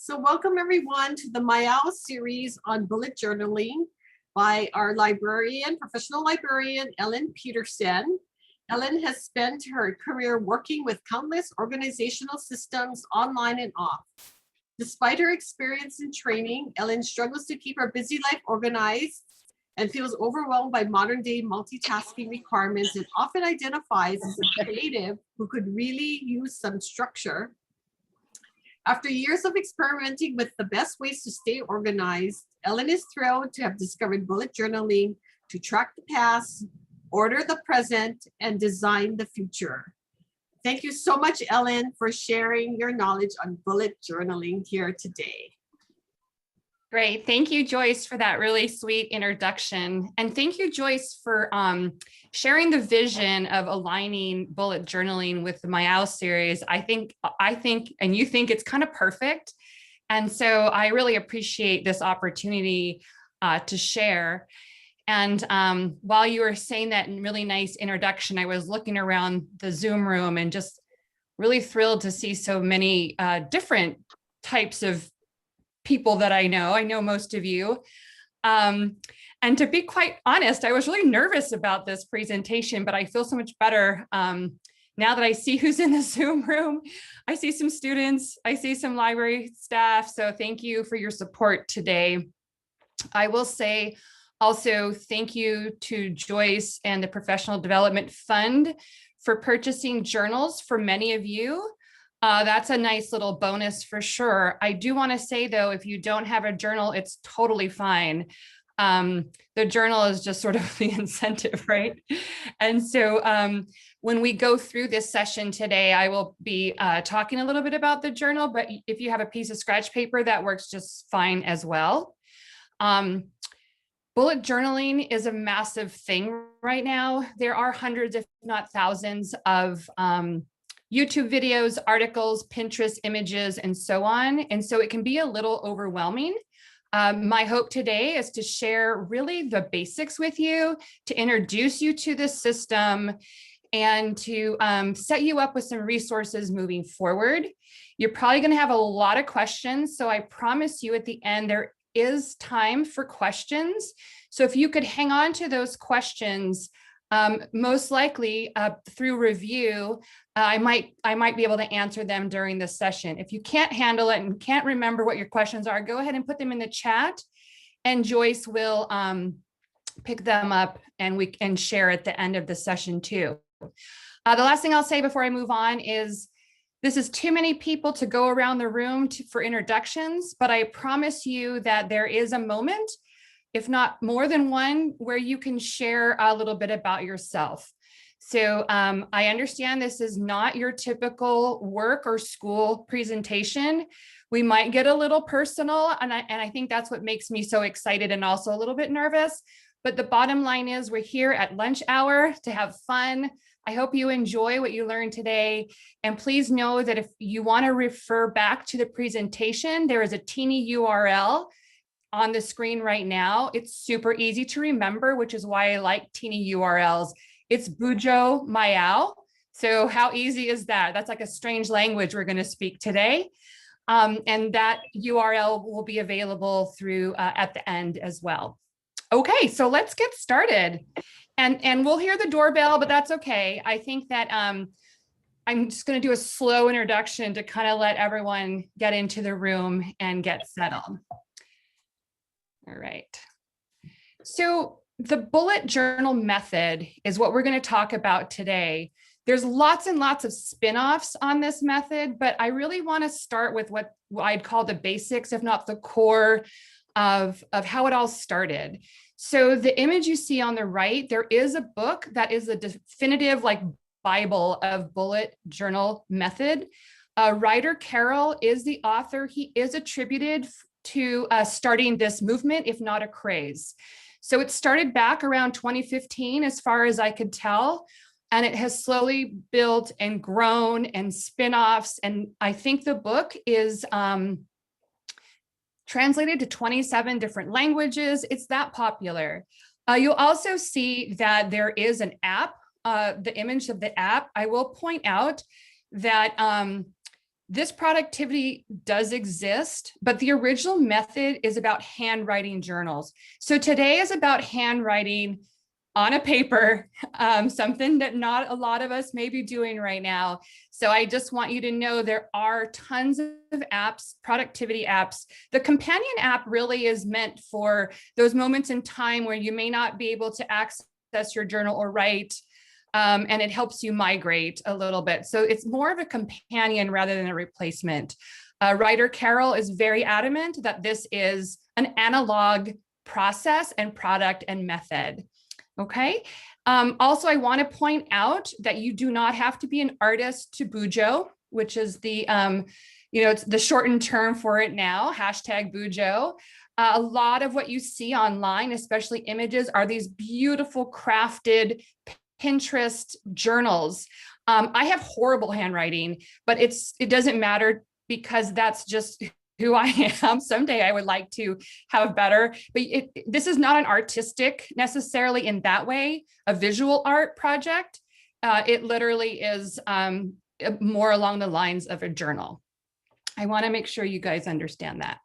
So welcome everyone to the Maiau series on bullet journaling by our librarian, professional librarian, Ellen Peterson. Ellen has spent her career working with countless organizational systems online and off. Despite her experience and training, Ellen struggles to keep her busy life organized and feels overwhelmed by modern day multitasking requirements and often identifies as a creative who could really use some structure. After years of experimenting with the best ways to stay organized, Ellen is thrilled to have discovered bullet journaling to track the past, order the present, and design the future. Thank you so much, Ellen, for sharing your knowledge on bullet journaling here today. Great. Thank you, Joyce, for that really sweet introduction. And thank you, Joyce, for sharing the vision of aligning bullet journaling with the Maiau series. I think, and you think it's kind of perfect. And so I really appreciate this opportunity to share. And while you were saying that really nice introduction, I was looking around the Zoom room and just really thrilled to see so many different types of people that I know most of you. And to be quite honest, I was really nervous about this presentation, but I feel so much better now that I see who's in the Zoom room. I see some students, I see some library staff. So thank you for your support today. I will say also thank you to Joyce and the Professional Development Fund for purchasing journals for many of you. That's a nice little bonus for sure. I do want to say, though, if you don't have a journal, it's totally fine. The journal is just sort of the incentive, right? And so when we go through this session today, I will be talking a little bit about the journal, but if you have a piece of scratch paper, that works just fine as well. Bullet journaling is a massive thing right now. There are hundreds, if not thousands, of YouTube videos, articles, Pinterest images, and so on. And so it can be a little overwhelming. My hope today is to share really the basics with you, to introduce you to the system, and to set you up with some resources moving forward. You're probably going to have a lot of questions. So I promise you at the end, there is time for questions. So if you could hang on to those questions, most likely through review, I might be able to answer them during the session. If you can't handle it and can't remember what your questions are, go ahead and put them in the chat, and Joyce will pick them up and we can share at the end of the session too. The last thing I'll say before I move on is this is too many people to go around the room for introductions, but I promise you that there is a moment, if not more than one, where you can share a little bit about yourself. So I understand this is not your typical work or school presentation. We might get a little personal, and I think that's what makes me so excited and also a little bit nervous. But the bottom line is we're here at lunch hour to have fun. I hope you enjoy what you learned today. And please know that if you want to refer back to the presentation, there is a teeny URL on the screen right now. It's super easy to remember, which is why I like teeny URLs. It's Bujo Maiau. So how easy is that? That's like a strange language we're going to speak today. And that URL will be available through at the end as well. Okay, so let's get started. And we'll hear the doorbell, but that's okay. I think that I'm just going to do a slow introduction to kind of let everyone get into the room and get settled. All right. So the bullet journal method is what we're going to talk about today. There's lots and lots of spin-offs on this method, but I really want to start with what I'd call the basics, if not the core of how it all started. So the image you see on the right, there is a book that is a definitive like Bible of bullet journal method. Ryder Carroll is the author. He is attributed to starting this movement, if not a craze. So it started back around 2015, as far as I could tell, and it has slowly built and grown and spin-offs. And I think the book is translated to 27 different languages. It's that popular. You'll also see that there is an app, the image of the app. I will point out that This productivity does exist, but the original method is about handwriting journals. So today is about handwriting on a paper, something that not a lot of us may be doing right now. So I just want you to know there are tons of apps, productivity apps. The companion app really is meant for those moments in time where you may not be able to access your journal or write, and it helps you migrate a little bit. So it's more of a companion rather than a replacement. Writer Carol is very adamant that this is an analog process and product and method. Okay. Also, I want to point out that you do not have to be an artist to Bujo, which is the, it's the shortened term for it now, hashtag Bujo. A lot of what you see online, especially images, are these beautiful crafted Pinterest journals. I have horrible handwriting, but it doesn't matter because that's just who I am. Someday I would like to have better, but this is not an artistic necessarily in that way, a visual art project. It literally is more along the lines of a journal. I want to make sure you guys understand that.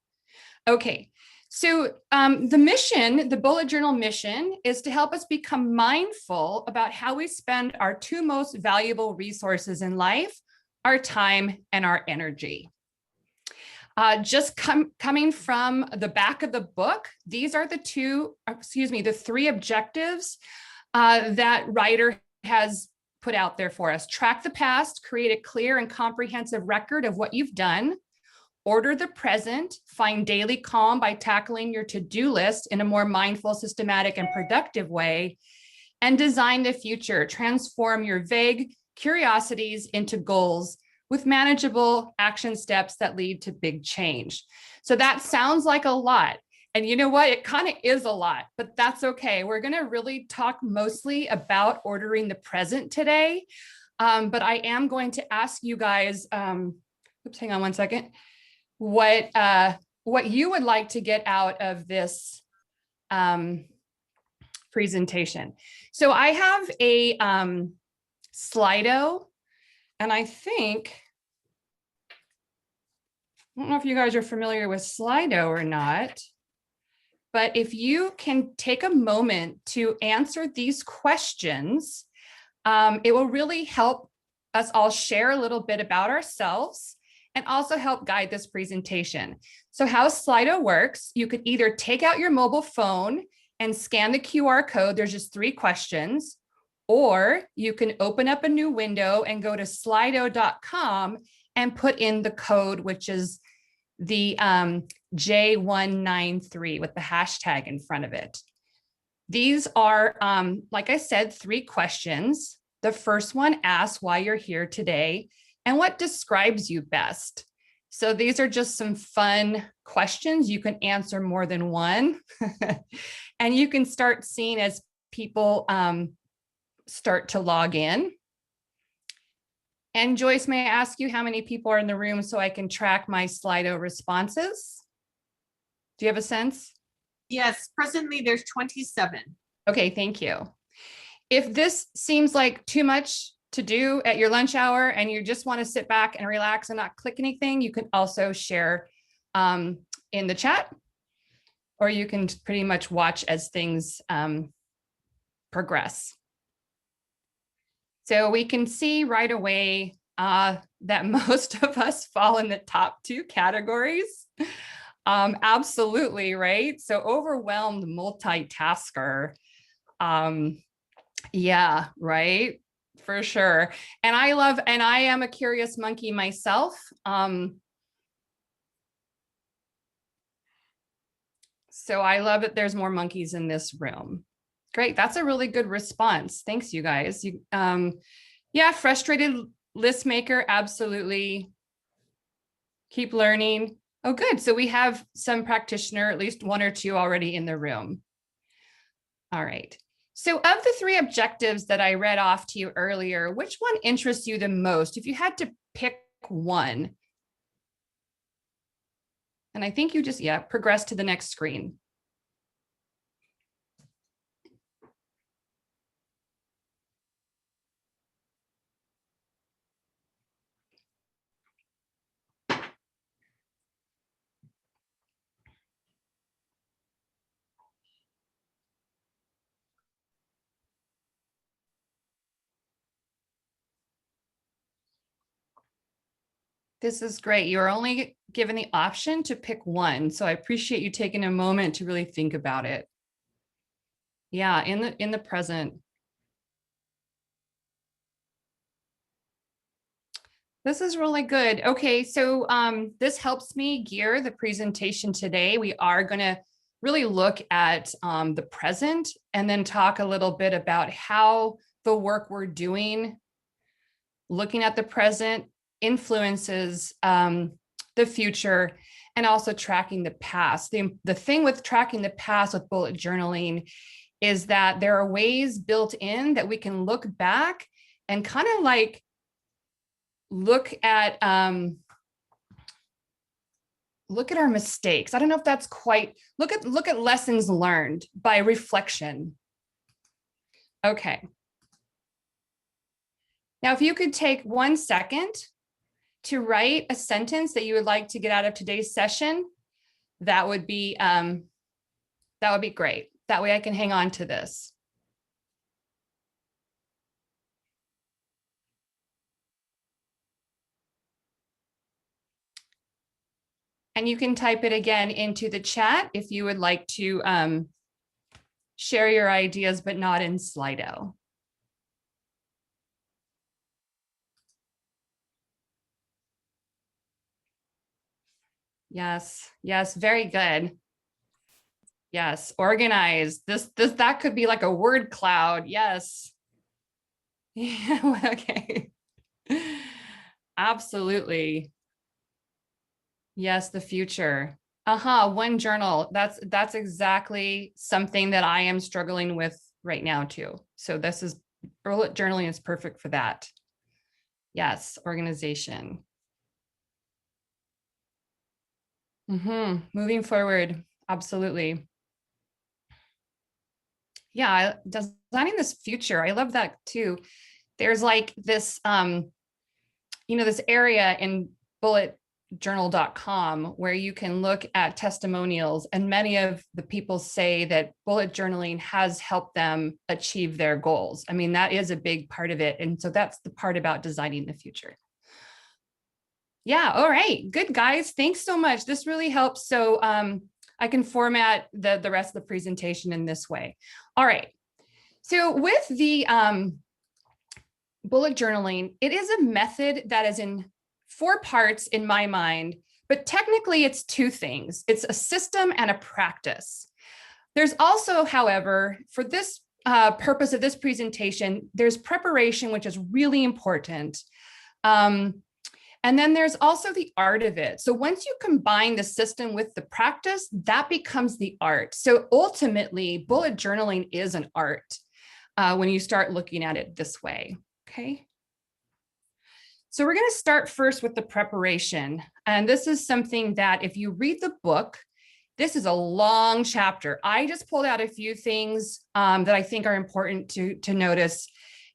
Okay. So the mission, the bullet journal mission, is to help us become mindful about how we spend our two most valuable resources in life, our time and our energy. Coming from the back of the book, these are the three objectives that Writer has put out there for us. Track the past, create a clear and comprehensive record of what you've done. Order the present, find daily calm by tackling your to-do list in a more mindful, systematic, and productive way, and design the future. Transform your vague curiosities into goals with manageable action steps that lead to big change. So that sounds like a lot. And you know what? It kind of is a lot, but that's okay. We're going to really talk mostly about ordering the present today. But I am going to ask you guys, oops, hang on one second. What you would like to get out of this presentation. So I have a Slido, and I don't know if you guys are familiar with Slido or not, but if you can take a moment to answer these questions, it will really help us all share a little bit about ourselves and also help guide this presentation. So how Slido works, you could either take out your mobile phone and scan the QR code. There's just 3 questions, or you can open up a new window and go to slido.com and put in the code, which is the J193 with the hashtag in front of it. These are, like I said, 3 questions. The first one asks why you're here today and what describes you best. So these are just some fun questions. You can answer more than one. And you can start seeing as people start to log in. And Joyce, may I ask you how many people are in the room so I can track my Slido responses? Do you have a sense? Yes, presently there's 27. Okay, thank you. If this seems like too much to do at your lunch hour and you just want to sit back and relax and not click anything, you can also share in the chat, or you can pretty much watch as things progress. So we can see right away that most of us fall in the top 2 categories. Absolutely, right? So overwhelmed multitasker. Yeah, right, for sure. And I am a curious monkey myself. So I love that there's more monkeys in this room. Great, that's a really good response. Thanks, you guys. Yeah, frustrated list maker, absolutely. Keep learning. Oh, good. So we have some practitioner, at least 1 or 2 already in the room. All right. So of the 3 objectives that I read off to you earlier, which one interests you the most? If you had to pick one. And I think you just, progress to the next screen. This is great. You're only given the option to pick one. So I appreciate you taking a moment to really think about it. Yeah, in the present. This is really good. Okay, so this helps me gear the presentation today. We are going to really look at the present and then talk a little bit about how the work we're doing, looking at the present, influences the future, and also tracking the past. The thing with tracking the past with bullet journaling is that there are ways built in that we can look back and kind of like look at our mistakes. I don't know if that's quite, look at lessons learned by reflection. Okay. Now, if you could take 1 second to write a sentence that you would like to get out of today's session, that would be great. That way I can hang on to this. And you can type it again into the chat if you would like to share your ideas, but not in Slido. Yes, yes, very good. Yes, organized. That could be like a word cloud. Yes. Yeah, okay. Absolutely. Yes, the future. One journal. That's exactly something that I am struggling with right now too. So bullet journaling is perfect for that. Yes, organization. Moving forward, absolutely. Yeah, designing this future. I love that too. There's like this, this area in bulletjournal.com where you can look at testimonials, and many of the people say that bullet journaling has helped them achieve their goals. I mean, that is a big part of it. And so that's the part about designing the future. Yeah, all right, good guys. Thanks so much. This really helps. So I can format the rest of the presentation in this way. All right. So with the bullet journaling, it is a method that is in 4 parts in my mind, but technically it's 2 things. It's a system and a practice. There's also, however, for this purpose of this presentation, there's preparation, which is really important. And then there's also the art of it. So once you combine the system with the practice, that becomes the art. So ultimately, bullet journaling is an art when you start looking at it this way, okay? So we're gonna start first with the preparation. And this is something that if you read the book, this is a long chapter. I just pulled out a few things that I think are important to notice.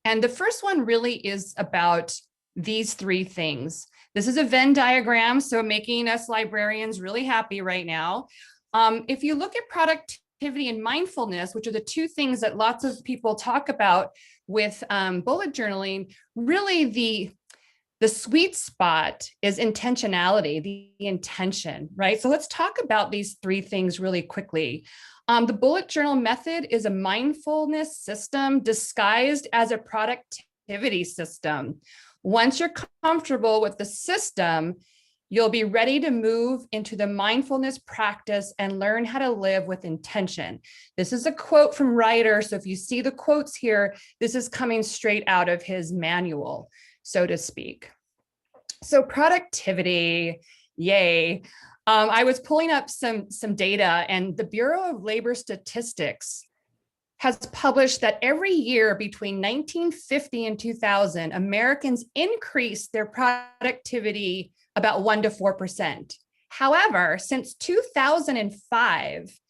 And the first one really is about these 3 things. This is a Venn diagram, so making us librarians really happy right now. If you look at productivity and mindfulness, which are the 2 things that lots of people talk about with bullet journaling, really the sweet spot is intentionality, the intention, right? So let's talk about these 3 things really quickly. The bullet journal method is a mindfulness system disguised as a productivity system. Once you're comfortable with the system, you'll be ready to move into the mindfulness practice and learn how to live with intention. This is a quote from Ryder. So if you see the quotes here, this is coming straight out of his manual, so to speak. So productivity, yay. I was pulling up some data, and the Bureau of Labor Statistics has published that every year between 1950 and 2000, Americans increased their productivity about 1 to 4%. However, since 2005,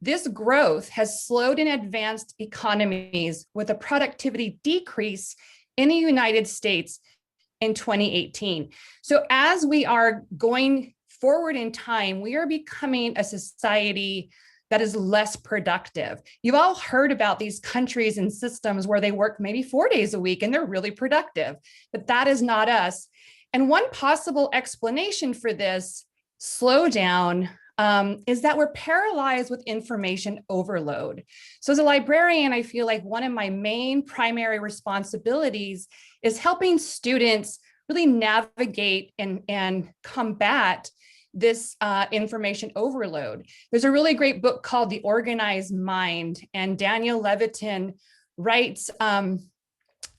this growth has slowed in advanced economies with a productivity decrease in the United States in 2018. So as we are going forward in time, we are becoming a society that is less productive. You've all heard about these countries and systems where they work maybe 4 days a week and they're really productive, but that is not us. And one possible explanation for this slowdown is that we're paralyzed with information overload. So as a librarian, I feel like one of my main primary responsibilities is helping students really navigate and combat this information overload. There's a really great book called The Organized Mind, and Daniel Levitin writes,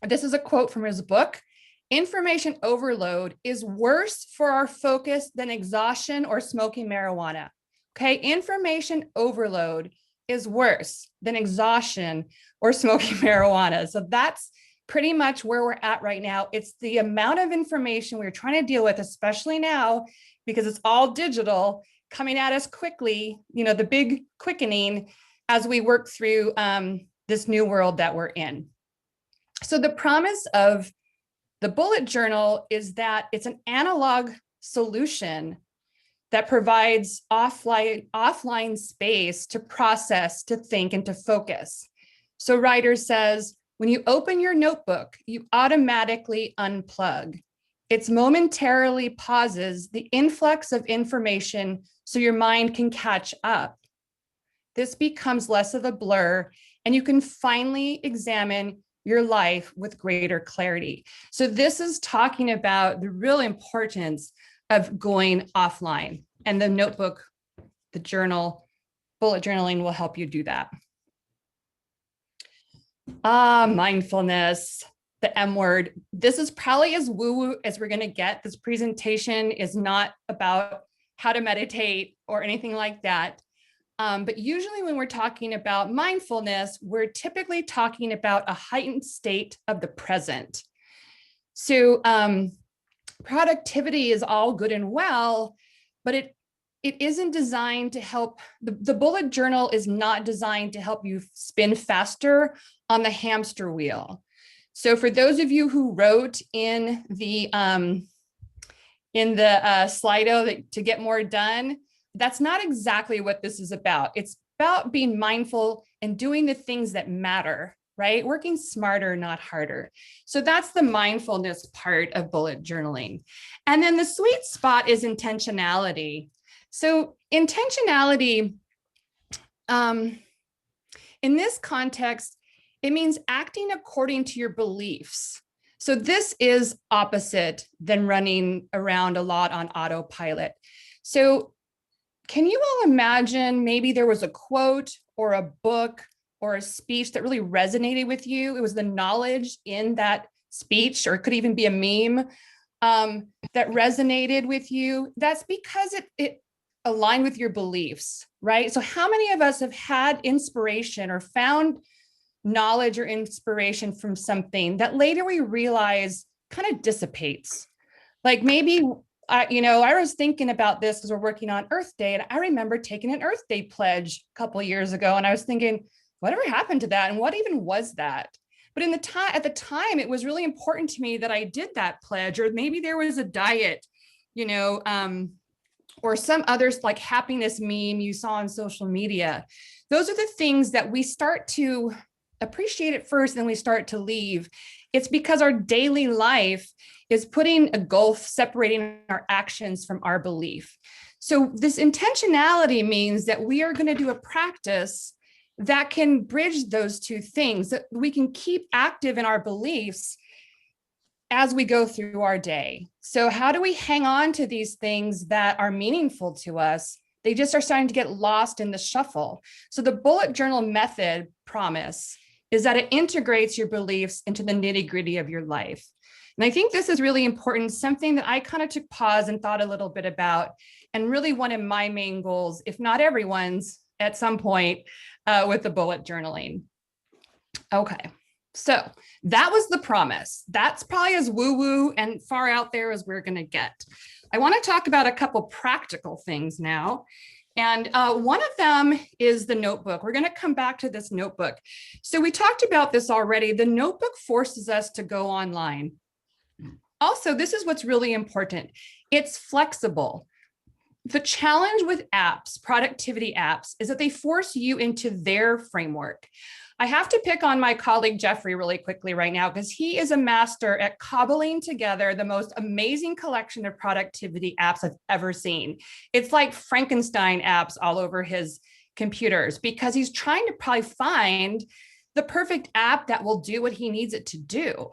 this is a quote from his book: "Information overload is worse for our focus than exhaustion or smoking marijuana." Okay, information overload is worse than exhaustion or smoking marijuana. So that's pretty much where we're at right now. It's the amount of information we're trying to deal with, especially now, because it's all digital, coming at us quickly, the big quickening as we work through this new world that we're in. So the promise of the bullet journal is that it's an analog solution that provides offline space to process, to think, and to focus. So Ryder says, when you open your notebook, you automatically unplug. It momentarily pauses the influx of information so your mind can catch up. This becomes less of a blur, and you can finally examine your life with greater clarity. So this is talking about the real importance of going offline, and the notebook, the journal, bullet journaling will help you do that. Mindfulness, the M word. This is probably as woo-woo as we're gonna get. This presentation is not about how to meditate or anything like that. But usually when we're talking about mindfulness, we're typically talking about a heightened state of the present. So productivity is all good and well, but it isn't designed to help. The bullet journal is not designed to help you spin faster on the hamster wheel. So for those of you who wrote in the Slido to get more done, that's not exactly what this is about. It's about being mindful and doing the things that matter, right? Working smarter, not harder. So that's the mindfulness part of bullet journaling. And then the sweet spot is intentionality. So intentionality, in this context, it means acting according to your beliefs. So this is opposite than running around a lot on autopilot. So can you all imagine maybe there was a quote or a book or a speech that really resonated with you? It was the knowledge in that speech, or it could even be a meme that resonated with you. That's because it aligned with your beliefs, right? So how many of us have had inspiration or found knowledge or inspiration from something that later we realize kind of dissipates? Like maybe I was thinking about this because we're working on Earth Day, and I remember taking an Earth Day pledge a couple of years ago, and I was thinking, whatever happened to that, and what even was that? But at the time, it was really important to me that I did that pledge, or maybe there was a diet, or some others like happiness meme you saw on social media. Those are the things that we start to appreciate at first, and then we start to leave. It's because our daily life is putting a gulf separating our actions from our belief. So this intentionality means that we are going to do a practice that can bridge those two things, that we can keep active in our beliefs as we go through our day. So how do we hang on to these things that are meaningful to us? They just are starting to get lost in the shuffle. So the bullet journal method promise is that it integrates your beliefs into the nitty-gritty of your life. And I think this is really important, something that I kind of took pause and thought a little bit about, and really one of my main goals, if not everyone's at some point with the bullet journaling. Okay, so that was the promise. That's probably as woo-woo and far out there as we're gonna get. I wanna talk about a couple practical things now. And one of them is the notebook. We're gonna come back to this notebook. So we talked about this already. The notebook forces us to go online. Also, this is what's really important. It's flexible. The challenge with apps, productivity apps, is that they force you into their framework. I have to pick on my colleague Jeffrey really quickly right now because he is a master at cobbling together the most amazing collection of productivity apps I've ever seen. It's like Frankenstein apps all over his computers because he's trying to probably find the perfect app that will do what he needs it to do.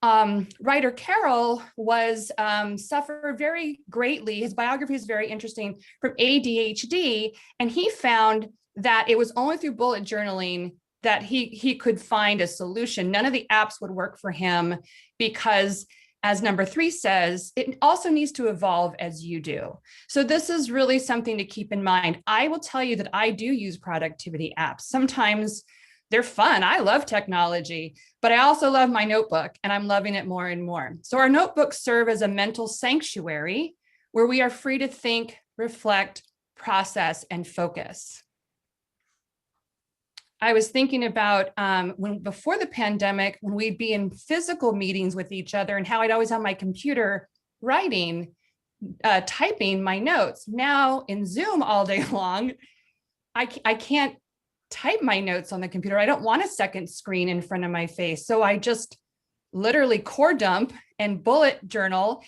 Writer Carroll was suffered very greatly. His biography is very interesting, from ADHD, and he found that it was only through bullet journaling that he could find a solution. None of the apps would work for him because, as number 3 says, it also needs to evolve as you do. So this is really something to keep in mind. I will tell you that I do use productivity apps. Sometimes they're fun. I love technology, but I also love my notebook, and I'm loving it more and more. So our notebooks serve as a mental sanctuary where we are free to think, reflect, process, and focus. I was thinking about when before the pandemic, when we'd be in physical meetings with each other and how I'd always have my computer writing, typing my notes. Now in Zoom all day long, I can't type my notes on the computer. I don't want a second screen in front of my face. So I just literally core dump and bullet journal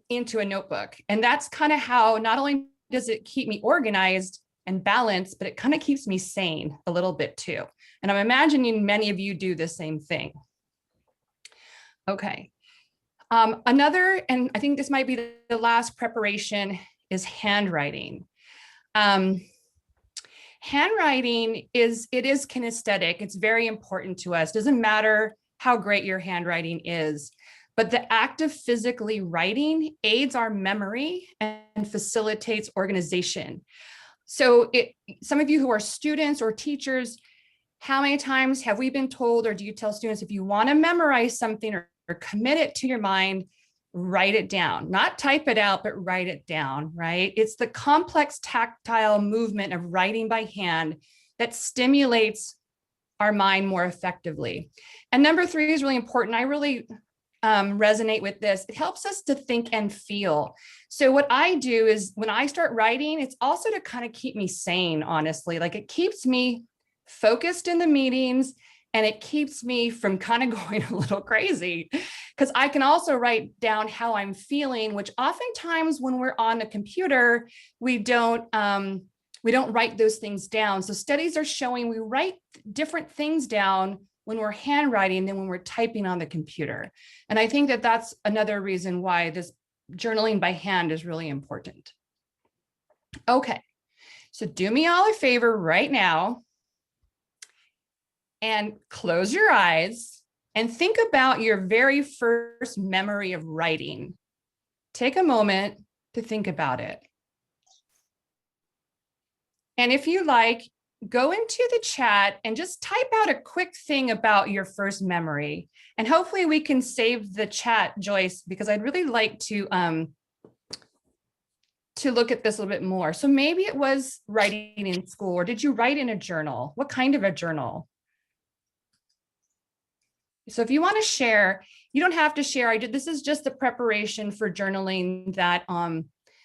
into a notebook. And that's kind of how not only does it keep me organized and balanced, but it kind of keeps me sane a little bit too. And I'm imagining many of you do the same thing. Okay. Another, and I think this might be the last preparation, is handwriting. Handwriting is kinesthetic. It's very important to us. Doesn't matter how great your handwriting is, but the act of physically writing aids our memory and facilitates organization. So some of you who are students or teachers, how many times have we been told, or do you tell students, if you want to memorize something or commit it to your mind, write it down, not type it out, but write it down, right? It's the complex tactile movement of writing by hand that stimulates our mind more effectively. And number 3 is really important. I really resonate with this. It helps us to think and feel. So what I do is when I start writing, it's also to kind of keep me sane, honestly. Like it keeps me focused in the meetings and it keeps me from kind of going a little crazy, because I can also write down how I'm feeling, which oftentimes when we're on a computer, we don't write those things down. So studies are showing we write different things down when we're handwriting than when we're typing on the computer. And I think that that's another reason why this journaling by hand is really important. Okay, so do me all a favor right now and close your eyes and think about your very first memory of writing. Take a moment to think about it. And if you like, go into the chat and just type out a quick thing about your first memory. And hopefully we can save the chat, Joyce, because I'd really like to look at this a little bit more. So maybe it was writing in school, or did you write in a journal? What kind of a journal? So if you want to share, you don't have to share. This is just the preparation for journaling that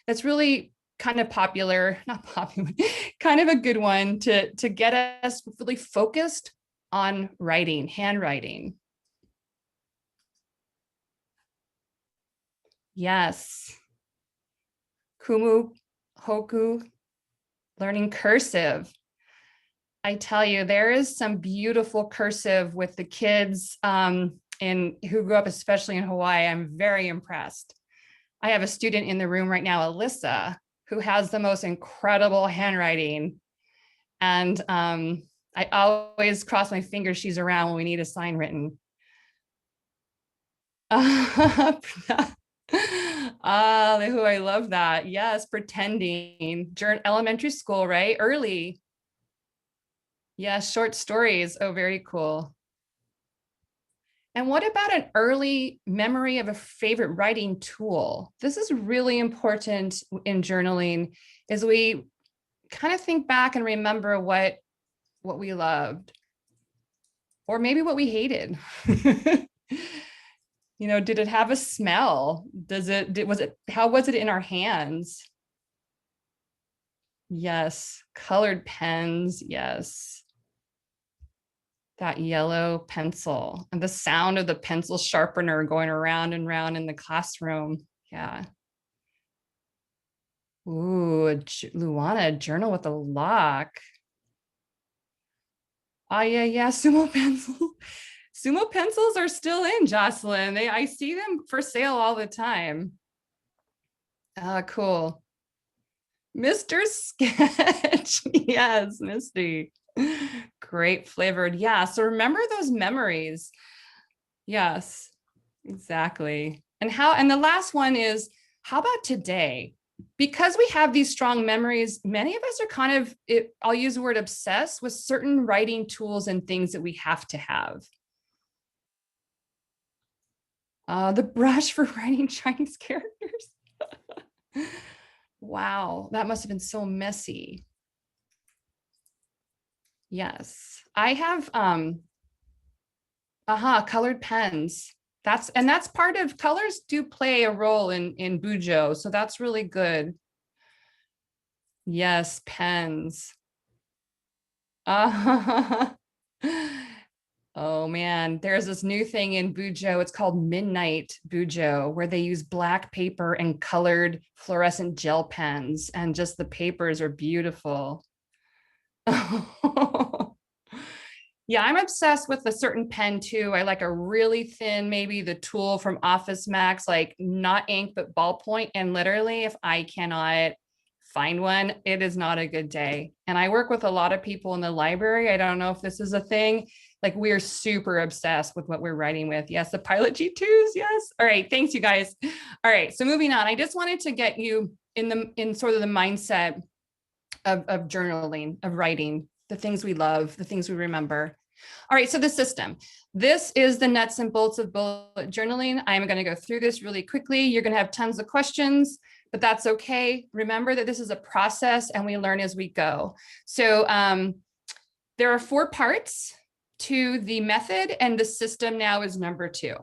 that's really kind of popular, not popular, kind of a good one to get us really focused on writing, handwriting. Yes. Kumu, Hoku, learning cursive. I tell you, there is some beautiful cursive with the kids who grew up, especially in Hawaii. I'm very impressed. I have a student in the room right now, Alyssa, who has the most incredible handwriting. And I always cross my fingers she's around when we need a sign written. Lehu, I love that. Yes, pretending. Elementary school, right? Early. Yes, short stories. Oh, very cool. And what about an early memory of a favorite writing tool? This is really important in journaling, as we kind of think back and remember what we loved, or maybe what we hated. Did it have a smell? How was it in our hands? Yes, colored pens. Yes. That yellow pencil and the sound of the pencil sharpener going around and round in the classroom. Yeah. Ooh, Luana, a journal with a lock. Oh, yeah, sumo pencil. Sumo pencils are still in, Jocelyn. I see them for sale all the time. Cool. Mr. Sketch. Yes, Misty. Great flavored. Yeah. So remember those memories. Yes, exactly. And the last one is, how about today? Because we have these strong memories, many of us are kind of, I'll use the word obsessed with certain writing tools and things that we have to have. The brush for writing Chinese characters. Wow, that must have been so messy. Yes, I have colored pens. That's part of, colors do play a role in Bujo, so that's really good. Yes, pens. Oh man, there's this new thing in Bujo. It's called Midnight Bujo, where they use black paper and colored fluorescent gel pens, and just the papers are beautiful. Yeah, I'm obsessed with a certain pen too. I like a really thin, maybe the tool from Office Max, like not ink, but ballpoint. And literally, if I cannot find one, it is not a good day. And I work with a lot of people in the library. I don't know if this is a thing. Like, we are super obsessed with what we're writing with. Yes, the Pilot G2s. Yes. All right. Thanks, you guys. All right. So moving on, I just wanted to get you in sort of the mindset of journaling, of writing, the things we love, the things we remember. All right, so the system. This is the nuts and bolts of bullet journaling. I'm going to go through this really quickly. You're going to have tons of questions, but that's okay. Remember that this is a process and we learn as we go. So there are 4 parts to the method, and the system now is number 2.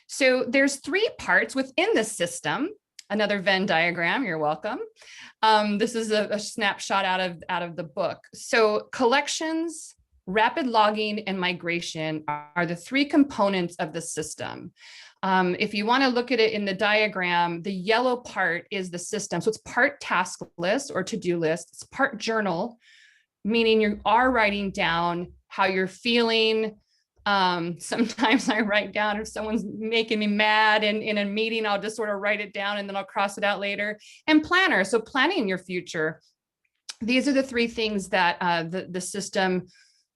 So there's 3 parts within the system. Another Venn diagram, you're welcome. This is a snapshot out of the book. So collections, rapid logging, and migration are the 3 components of the system. If you want to look at it in the diagram, the yellow part is the system. So it's part task list or to-do list. It's part journal, meaning you are writing down how you're feeling. Sometimes I write down if someone's making me mad in a meeting, I'll just sort of write it down and then I'll cross it out later. And planner, so planning your future. These are the 3 things that the system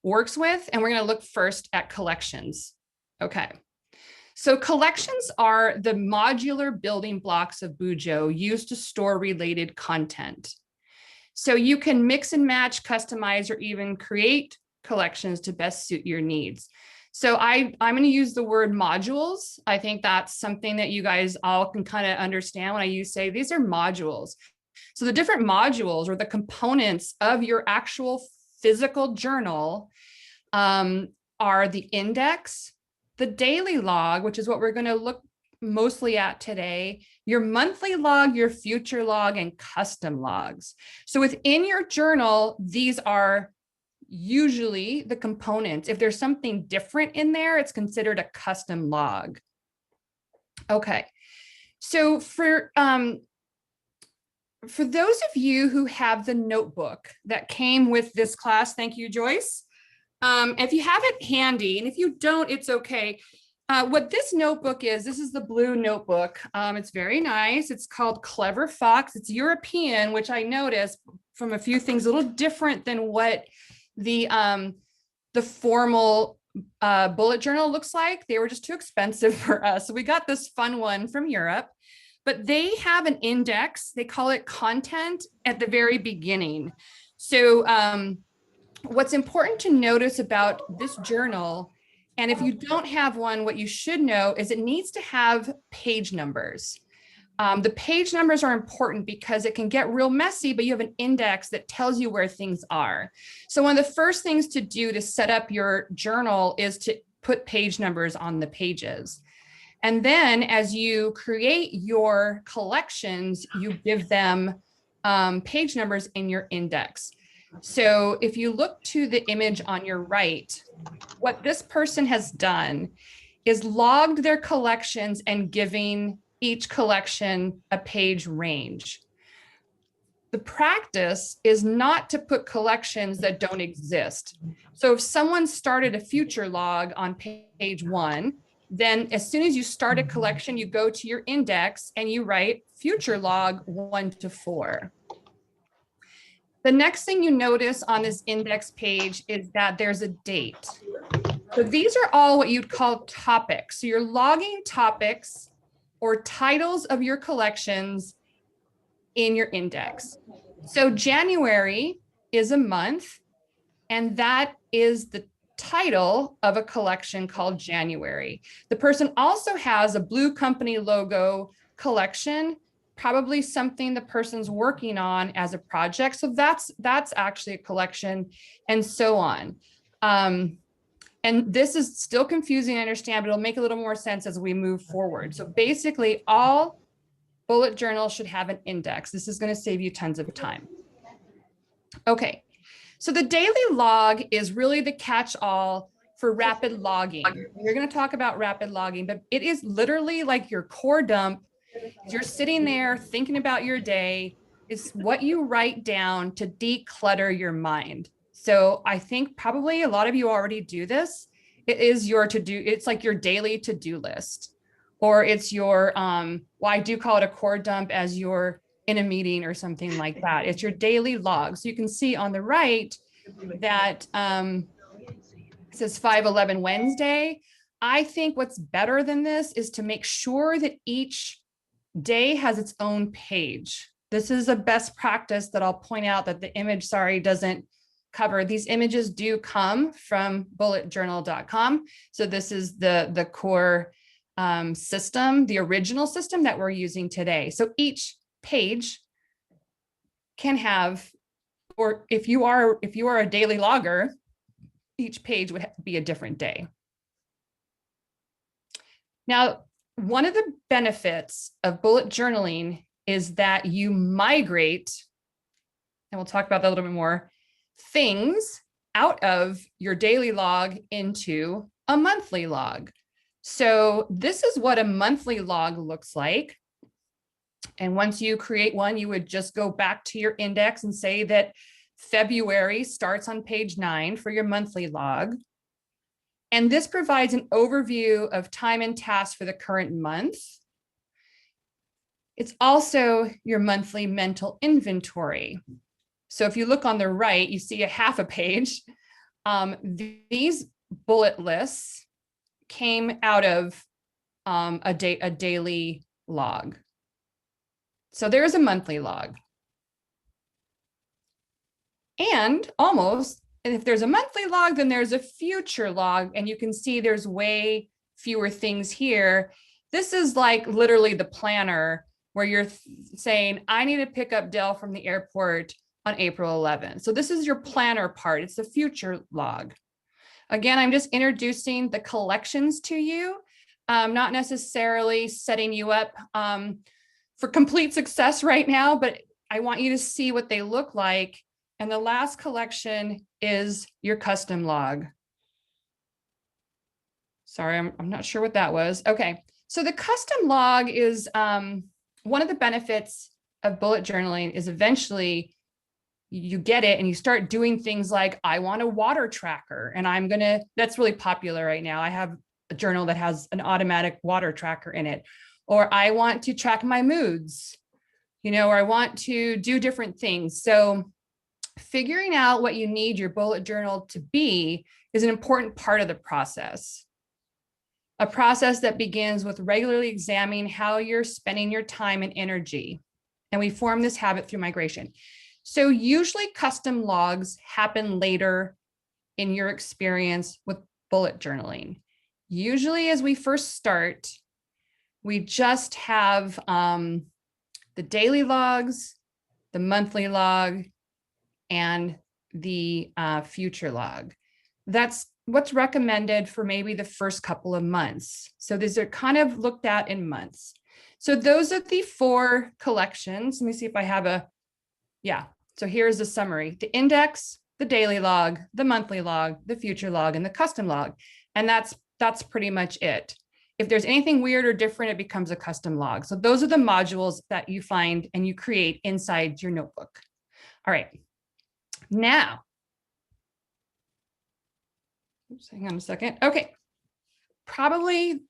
works with. And we're going to look first at collections. Okay. So collections are the modular building blocks of Bujo used to store related content. So you can mix and match, customize, or even create collections to best suit your needs. So I'm going to use the word modules. I think that's something that you guys all can kind of understand when I say these are modules. So the different modules or the components of your actual physical journal are the index, the daily log, which is what we're going to look mostly at today, your monthly log, your future log, and custom logs. So within your journal, these are usually the components. If there's something different in there, it's considered a custom log. Okay. So for those of you who have the notebook that came with this class, thank you, Joyce. If you have it handy, and if you don't, it's okay. What this notebook is, this is the blue notebook. It's very nice. It's called Clever Fox. It's European, which I noticed from a few things, a little different than what the formal bullet journal looks like. They were just too expensive for us. So we got this fun one from Europe, but they have an index. They call it content at the very beginning. So what's important to notice about this journal, and if you don't have one, what you should know is it needs to have page numbers. The page numbers are important because it can get real messy, but you have an index that tells you where things are. So one of the first things to do to set up your journal is to put page numbers on the pages. And then as you create your collections, you give them page numbers in your index. So if you look to the image on your right, what this person has done is logged their collections and giving each collection a page range. The practice is not to put collections that don't exist. So if someone started a future log on page 1, then as soon as you start a collection, you go to your index and you write future log 1 to 4. The next thing you notice on this index page is that there's a date. So these are all what you'd call topics. So you're logging topics or titles of your collections in your index. So January is a month, and that is the title of a collection called January. The person also has a blue company logo collection, probably something the person's working on as a project. So that's actually a collection, and so on. And this is still confusing, I understand, but it'll make a little more sense as we move forward. So basically, all bullet journals should have an index. This is going to save you tons of time. Okay, so the daily log is really the catch-all for rapid logging. We're going to talk about rapid logging, but it is literally like your core dump. You're sitting there thinking about your day. It's what you write down to declutter your mind. So I think probably a lot of you already do this. It is your to-do, it's like your daily to-do list, or it's your, well, I do call it a core dump as you're in a meeting or something like that. It's your daily log. So you can see on the right that it says 5/11 Wednesday. I think what's better than this is to make sure that each day has its own page. This is a best practice that I'll point out that the image, sorry, doesn't cover. These images do come from bulletjournal.com. So this is the core system, the original system that we're using today. So each page can have, or if you are a daily logger, each page would be a different day. Now, one of the benefits of bullet journaling is that you migrate, and we'll talk about that a little bit more, things out of your daily log into a monthly log. So this is what a monthly log looks like. And once you create one, you would just go back to your index and say that February starts on page 9 for your monthly log. And this provides an overview of time and tasks for the current month. It's also your monthly mental inventory. So if you look on the right, you see a half a page. These bullet lists came out of a daily log. So there's a monthly log. And if there's a monthly log, then there's a future log, and you can see there's way fewer things here. This is like literally the planner where you're saying, I need to pick up Dell from the airport on April 11th. So this is your planner part. It's the future log. Again, I'm just introducing the collections to you, not necessarily setting you up for complete success right now, but I want you to see what they look like. And the last collection is your custom log. Sorry, I'm not sure what that was. Okay, so the custom log is one of the benefits of bullet journaling is eventually you get it and you start doing things like, I want a water tracker, and that's really popular right now. I have a journal that has an automatic water tracker in it, or I want to track my moods, or I want to do different things. So figuring out what you need your bullet journal to be is an important part of the process. A process that begins with regularly examining how you're spending your time and energy. And we form this habit through migration. So usually custom logs happen later in your experience with bullet journaling. Usually as we first start, we just have the daily logs, the monthly log, and the future log. That's what's recommended for maybe the first couple of months. So these are kind of looked at in months. So those are the 4 collections. Let me see if I have a Yeah. So here's the summary: the index, the daily log, the monthly log, the future log, and the custom log. And that's pretty much it. If there's anything weird or different, it becomes a custom log. So those are the modules that you find and you create inside your notebook. All right. Now, oops, hang on a second. Okay. Probably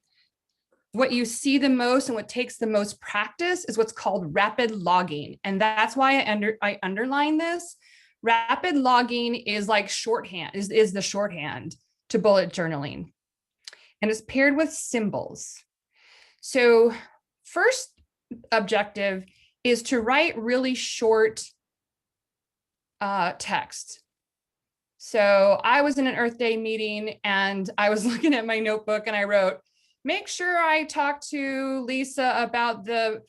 what you see the most and what takes the most practice is what's called rapid logging. And that's why I underline this. Rapid logging is like shorthand, is the shorthand to bullet journaling. And it's paired with symbols. So first objective is to write really short text. So I was in an Earth Day meeting and I was looking at my notebook and I wrote, make sure I talk to Lisa about the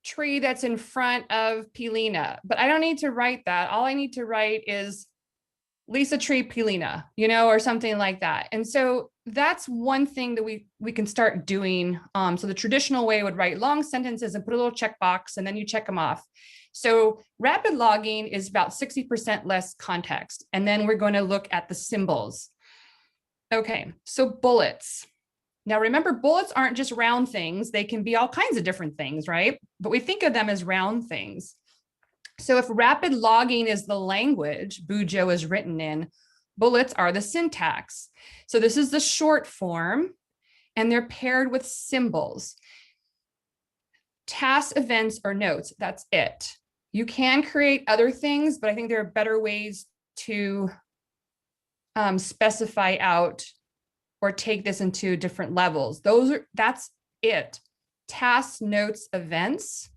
tree that's in front of Pilina, but I don't need to write that. All I need to write is Lisa tree Pilina, or something like that. And so that's one thing that we can start doing. So the traditional way would write long sentences and put a little checkbox and then you check them off. So rapid logging is about 60% less context. And then we're going to look at the symbols. Okay, so bullets. Now remember, bullets aren't just round things. They can be all kinds of different things, right? But we think of them as round things. So if rapid logging is the language Bujo is written in, bullets are the syntax. So this is the short form, and they're paired with symbols. Tasks, events, or notes, that's it. You can create other things, but I think there are better ways to specify out or take this into different levels. That's it. Tasks, notes, events.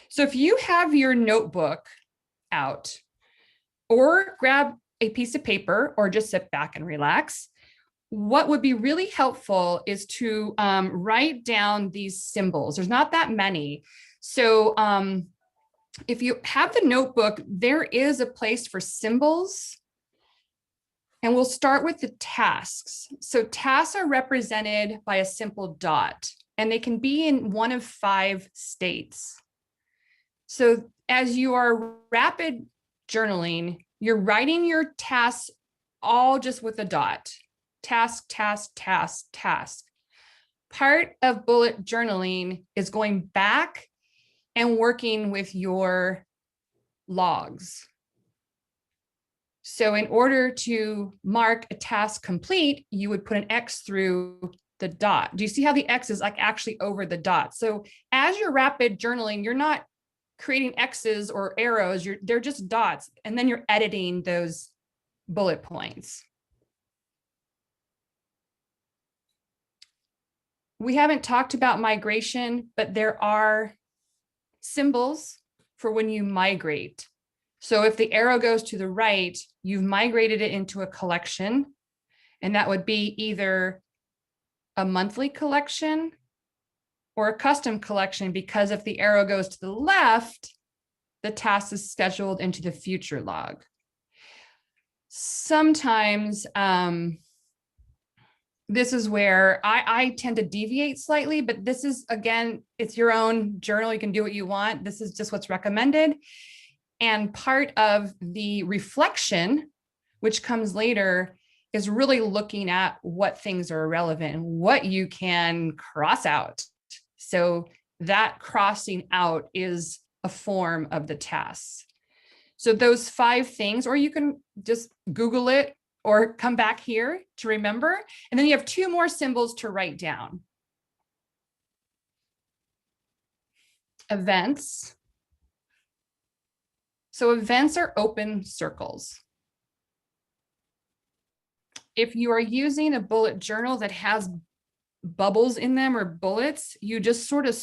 So if you have your notebook out, or grab a piece of paper or just sit back and relax, what would be really helpful is to write down these symbols. There's not that many. So if you have the notebook, there is a place for symbols. And we'll start with the tasks. So tasks are represented by a simple dot, and they can be in one of 5 states. So as you are rapid journaling, you're writing your tasks all just with a dot. Task, task, task, task. Part of bullet journaling is going back and working with your logs. So in order to mark a task complete, you would put an X through the dot. Do you see how the X is like actually over the dot? So as you're rapid journaling, you're not creating X's or arrows, they're just dots, and then you're editing those bullet points. We haven't talked about migration, but there are symbols for when you migrate. So if the arrow goes to the right, you've migrated it into a collection, and that would be either a monthly collection or a custom collection, because if the arrow goes to the left, the task is scheduled into the future log. Sometimes this is where I tend to deviate slightly, but this is, again, it's your own journal. You can do what you want. This is just what's recommended. And part of the reflection, which comes later, is really looking at what things are relevant and what you can cross out. So that crossing out is a form of the tasks. So those 5 things, or you can just Google it or come back here to remember. And then you have 2 more symbols to write down. Events. So events are open circles. If you are using a bullet journal that has bubbles in them or bullets, you just sort of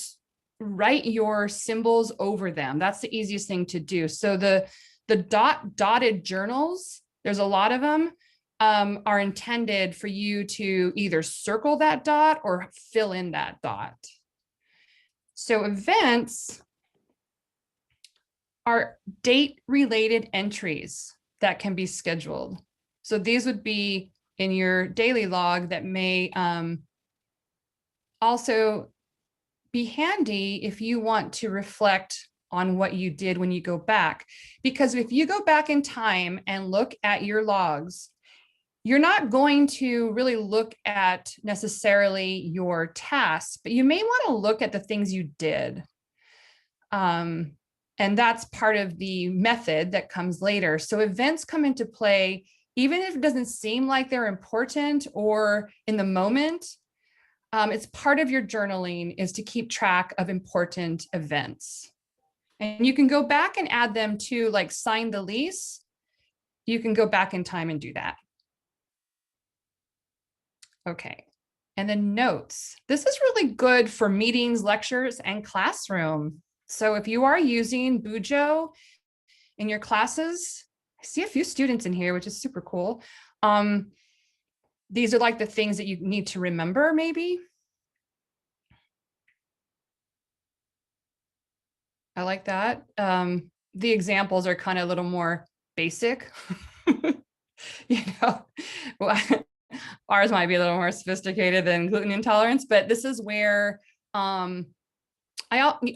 write your symbols over them. That's the easiest thing to do. So the dotted journals, there's a lot of them, are intended for you to either circle that dot or fill in that dot. So events are date-related entries that can be scheduled. So these would be in your daily log that may also be handy if you want to reflect on what you did when you go back. Because if you go back in time and look at your logs, you're not going to really look at necessarily your tasks, but you may want to look at the things you did. And that's part of the method that comes later. So events come into play, even if it doesn't seem like they're important or in the moment. It's part of your journaling is to keep track of important events. And you can go back and add them to, like, sign the lease. You can go back in time and do that. Okay, and then notes. This is really good for meetings, lectures, and classroom. So if you are using Bujo in your classes, I see a few students in here, which is super cool. These are like the things that you need to remember, maybe. I like that. The examples are kind of a little more basic. You know, well, ours might be a little more sophisticated than gluten intolerance, but this is where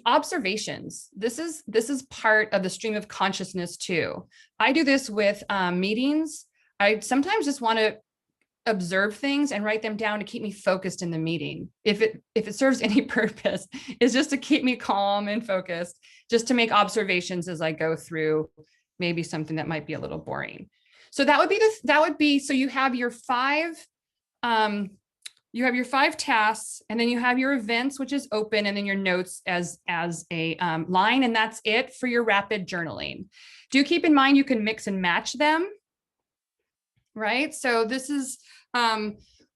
observations. This is part of the stream of consciousness too. I do this with meetings. I sometimes just want to observe things and write them down to keep me focused in the meeting. If it serves any purpose, is just to keep me calm and focused, just to make observations as I go through maybe something that might be a little boring. So that would be so you have your five tasks, and then you have your events, which is open, and then your notes as a line, and that's it for your rapid journaling. Do keep in mind you can mix and match them, right? So this is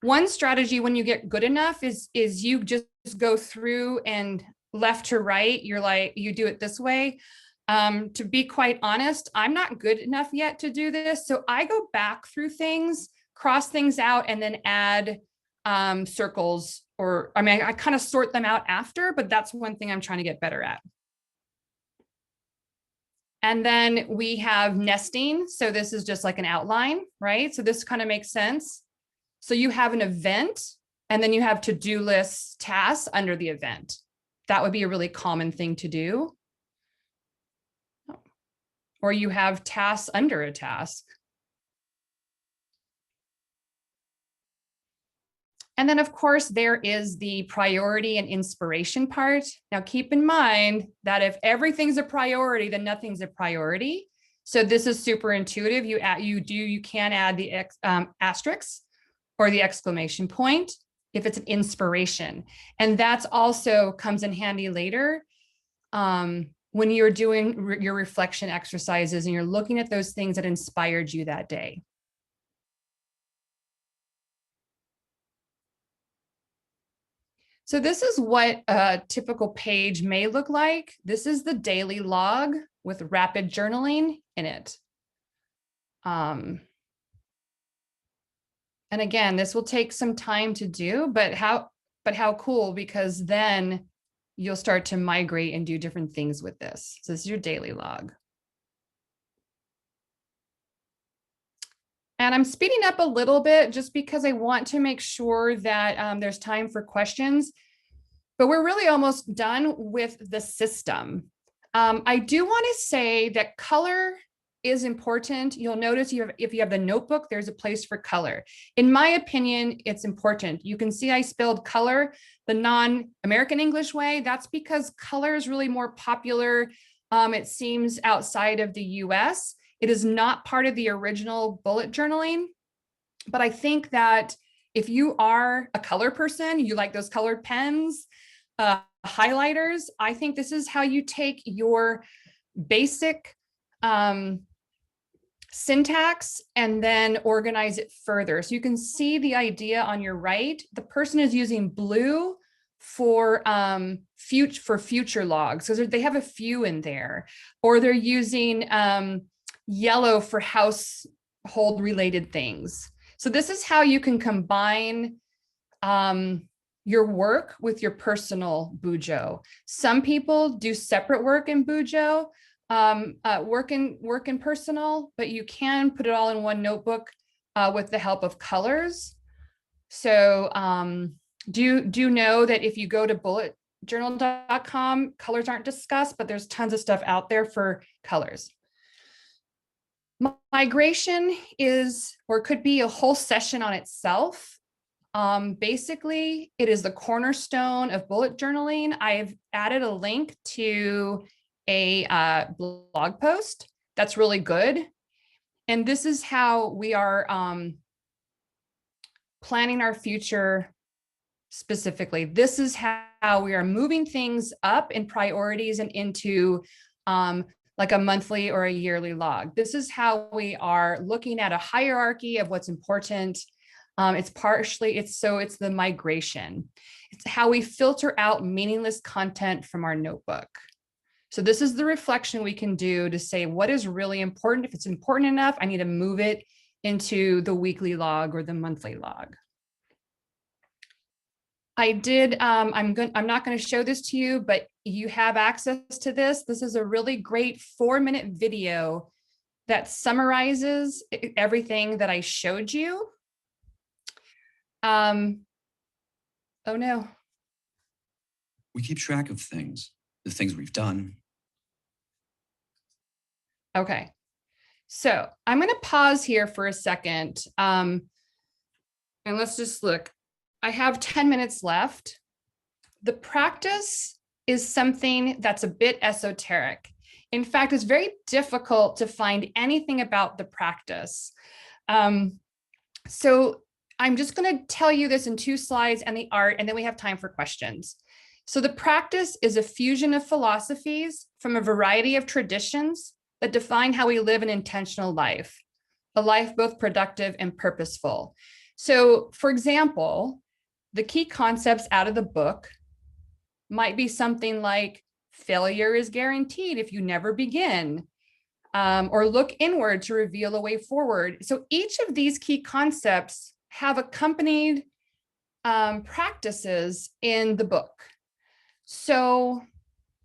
one strategy when you get good enough is you just go through and left to right, you do it this way. To be quite honest, I'm not good enough yet to do this. So I go back through things, cross things out, and then add circles, or I kind of sort them out after, but that's one thing I'm trying to get better at. And then we have nesting. So this is just like an outline, right? So this kind of makes sense. So you have an event, and then you have to-do lists, tasks under the event. That would be a really common thing to do. Or you have tasks under a task. And then, of course, there is the priority and inspiration part. Now, keep in mind that if everything's a priority, then nothing's a priority. So this is super intuitive. You can add the asterisk or the exclamation point if it's an inspiration. And that's also comes in handy later when you're doing your reflection exercises and you're looking at those things that inspired you that day. So this is what a typical page may look like. This is the daily log with rapid journaling in it. And again, this will take some time to do, but how cool, because then you'll start to migrate and do different things with this. So this is your daily log. And I'm speeding up a little bit just because I want to make sure that there's time for questions, but we're really almost done with the system. I do want to say that color is important. You'll notice if you have the notebook, there's a place for color. In my opinion, it's important. You can see I spelled color the non-American English way. That's because color is really more popular, it seems, outside of the US. It is not part of the original bullet journaling, but I think that if you are a color person, you like those colored pens, highlighters, I think this is how you take your basic syntax and then organize it further. So you can see the idea on your right. The person is using blue for future logs, because they have a few in there, or they're using yellow for household related things. So this is how you can combine your work with your personal Bujo. Some people do separate work in Bujo, work in personal, but you can put it all in one notebook with the help of colors. So do know that if you go to bullet bulletjournal.com. Colors aren't discussed, but there's tons of stuff out there for colors. Migration is, or could be, a whole session on itself. Basically, it is the cornerstone of bullet journaling. I've added a link to a blog post that's really good. And this is how we are planning our future specifically. This is how we are moving things up in priorities and into like a monthly or a yearly log. This is how we are looking at a hierarchy of what's important. It's the migration. It's how we filter out meaningless content from our notebook. So this is the reflection we can do to say what is really important. If it's important enough, I need to move it into the weekly log or the monthly log. I'm not going to show this to you, but you have access to this. This is a really great 4-minute video that summarizes everything that I showed you. Oh no. We keep track of things, the things we've done. Okay. So I'm going to pause here for a second. And let's just look. I have 10 minutes left. The practice is something that's a bit esoteric. In fact, it's very difficult to find anything about the practice. So I'm just going to tell you this in 2 slides and the art, and then we have time for questions. So the practice is a fusion of philosophies from a variety of traditions that define how we live an intentional life, a life both productive and purposeful. So, for example, the key concepts out of the book might be something like failure is guaranteed if you never begin, or look inward to reveal a way forward. So each of these key concepts have accompanied practices in the book. So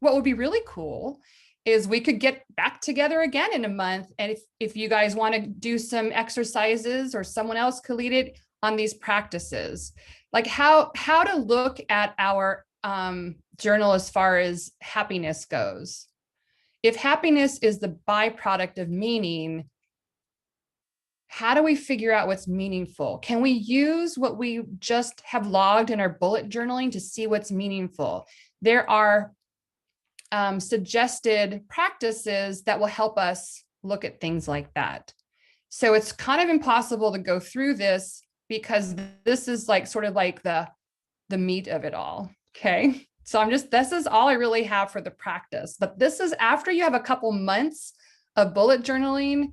what would be really cool is we could get back together again in a month. And if you guys want to do some exercises, or someone else could lead it on these practices, like how to look at our journal as far as happiness goes. If happiness is the byproduct of meaning, how do we figure out what's meaningful? Can we use what we just have logged in our bullet journaling to see what's meaningful? There are suggested practices that will help us look at things like that. So it's kind of impossible to go through this because this is like sort of like the meat of it all. Okay. So this is all I really have for the practice, but this is after you have a couple months of bullet journaling.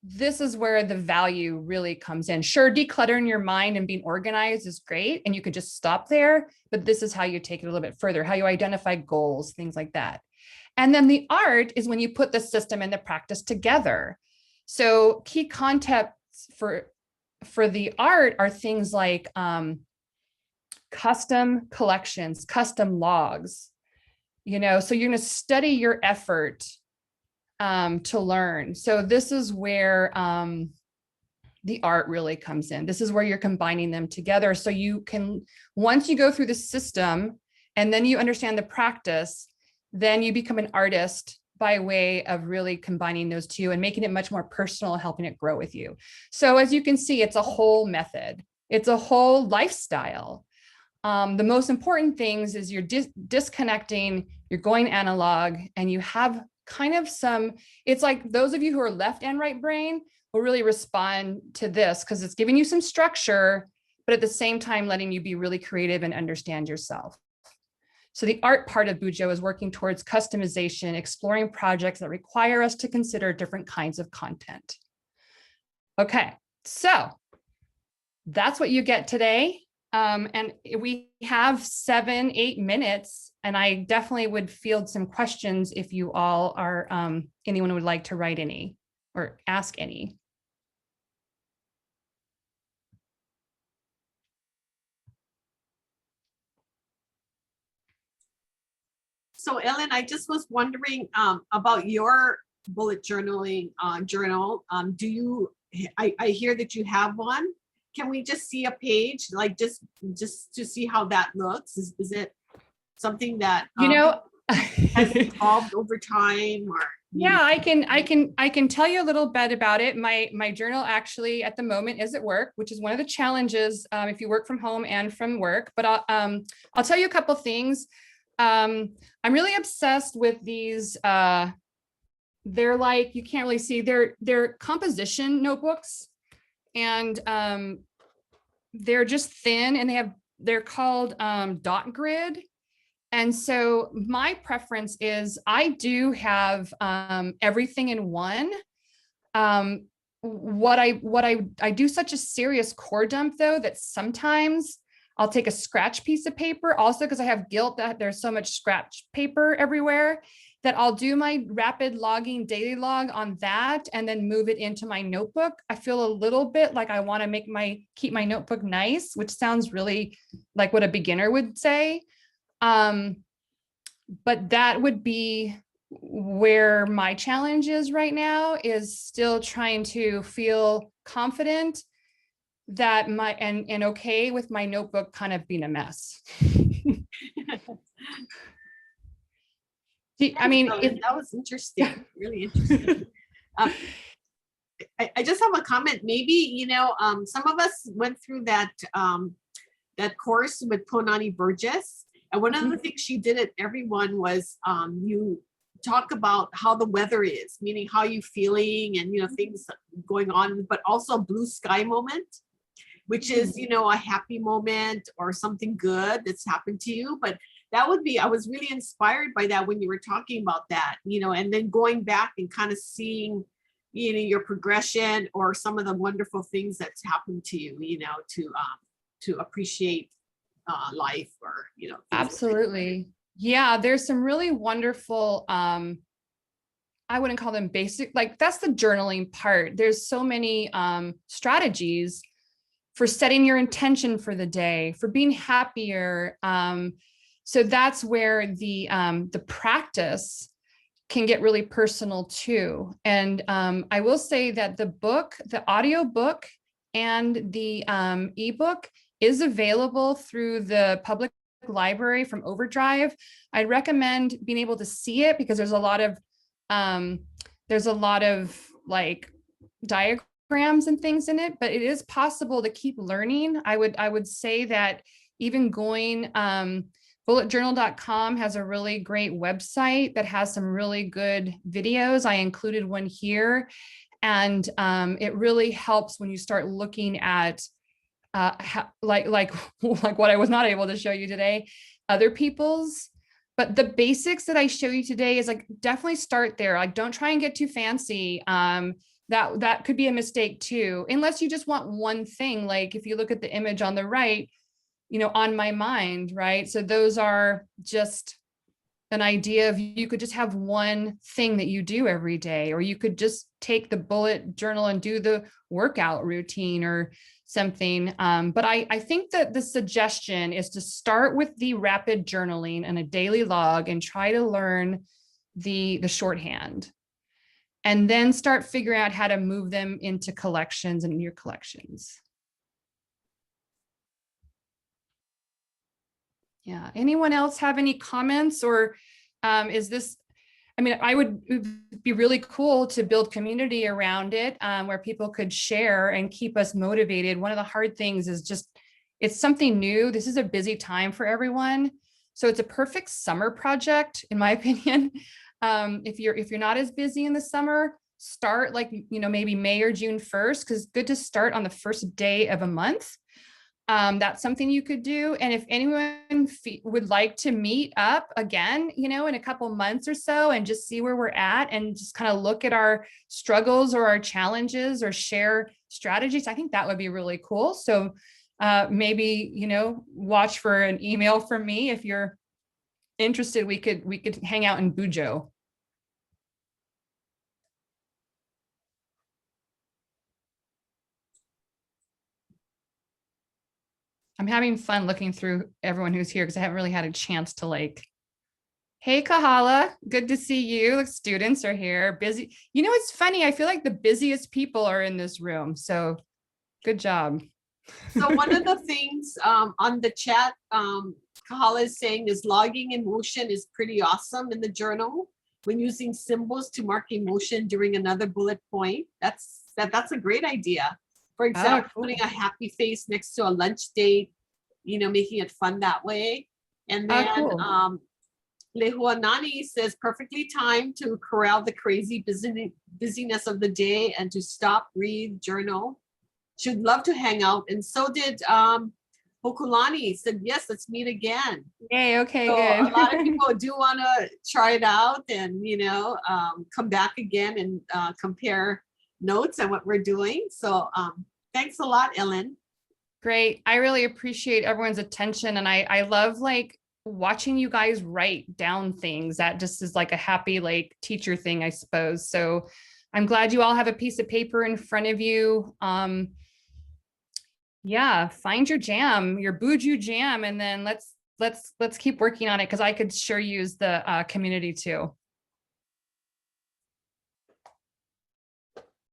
This is where the value really comes in. Sure, decluttering your mind and being organized is great, and you could just stop there, but this is how you take it a little bit further, how you identify goals, things like that. And then the art is when you put the system and the practice together. So key concepts for the art are things like custom collections, custom logs, so you're going to study your effort to learn. So this is where the art really comes in. This is where you're combining them together. So you can, once you go through the system and then you understand the practice, then you become an artist by way of really combining those two and making it much more personal, helping it grow with you. So as you can see, it's a whole method. It's a whole lifestyle. The most important things is you're disconnecting, you're going analog, and you have kind of it's like those of you who are left and right brain will really respond to this because it's giving you some structure, but at the same time, letting you be really creative and understand yourself. So the art part of Bujo is working towards customization, exploring projects that require us to consider different kinds of content. Okay, so that's what you get today. And we have 7-8 minutes, and I definitely would field some questions if you all are, anyone would like to write any or ask any. So Ellen, I just was wondering about your bullet journaling journal. I hear that you have one. Can we just see a page, like just to see how that looks? Is it something that has evolved over time, or yeah, I can tell you a little bit about it. My journal actually at the moment is at work, which is one of the challenges if you work from home and from work. But I'll tell you a couple things. I'm really obsessed with these. They're like, you can't really see, they're composition notebooks, and they're just thin, and they're called dot grid. And so my preference is I do have everything in one. What I do such a serious core dump though, that sometimes I'll take a scratch piece of paper, also because I have guilt that there's so much scratch paper everywhere, that I'll do my rapid logging daily log on that and then move it into my notebook. I feel a little bit like I want to keep my notebook nice, which sounds really like what a beginner would say. But that would be where my challenge is right now, is still trying to feel confident that and okay with my notebook kind of being a mess. I mean, that was interesting, really interesting. I just have a comment. Maybe, some of us went through that course with Ponani Burgess. And one of the things she did at everyone was you talk about how the weather is, meaning how you feeling and, things going on, but also a blue sky moment, which is, a happy moment or something good that's happened to you. But that would be, I was really inspired by that when you were talking about that, and then going back and kind of seeing, your progression or some of the wonderful things that's happened to you, to appreciate life, or absolutely. Yeah, there's some really wonderful I wouldn't call them basic, like that's the journaling part. There's so many strategies for setting your intention for the day, for being happier. So that's where the practice can get really personal too. And I will say that the audio book and the ebook is available through the public library from Overdrive. I'd recommend being able to see it because there's a lot of like diagrams and things in it, but it is possible to keep learning. I would say that even going, bulletjournal.com has a really great website that has some really good videos. I included one here, and it really helps when you start looking at like what I was not able to show you today, other people's. But the basics that I show you today is like, definitely start there. Like, don't try and get too fancy. That could be a mistake too, unless you just want one thing. Like if you look at the image on the right, on my mind, right? So those are just an idea of, you could just have one thing that you do every day, or you could just take the bullet journal and do the workout routine or something. But I think that the suggestion is to start with the rapid journaling and a daily log and try to learn the shorthand, and then start figuring out how to move them into collections and your collections. Yeah. Anyone else have any comments, or is this, it would be really cool to build community around it, where people could share and keep us motivated. One of the hard things is just, it's something new. This is a busy time for everyone. So it's a perfect summer project, in my opinion. If you're not as busy in the summer, start like, maybe May or June 1st, because it's good to start on the first day of a month. That's something you could do. And if anyone would like to meet up again, in a couple months or so, and just see where we're at and just kind of look at our struggles or our challenges or share strategies, I think that would be really cool. So maybe, watch for an email from me. If you're interested, we could hang out in Bujo. I'm having fun looking through everyone who's here because I haven't really had a chance to hey, Kahala, good to see you. The students are here, busy. It's funny. I feel like the busiest people are in this room. So good job. So one of the things on the chat, Kahala is saying is logging emotion is pretty awesome in the journal when using symbols to mark emotion during another bullet point. That's a great idea. For example, cool. putting a happy face next to a lunch date, you know, making it fun that way. And then Cool. Lehuanani says perfectly timed to corral the crazy busyness of the day and to stop, read, journal. Should love to hang out. And so did Hokulani said, yes, let's meet again. Yay, okay, So good. a lot of people do want to try it out and, you know, come back again and compare notes and what we're doing. So thanks a lot, Ellen. Great. I really appreciate everyone's attention. And I love like watching you guys write down things. That just is like a happy like teacher thing, I suppose. So I'm glad you all have a piece of paper in front of you. Yeah, find your jam, your Buju jam, and then let's keep working on it because I could sure use the community too.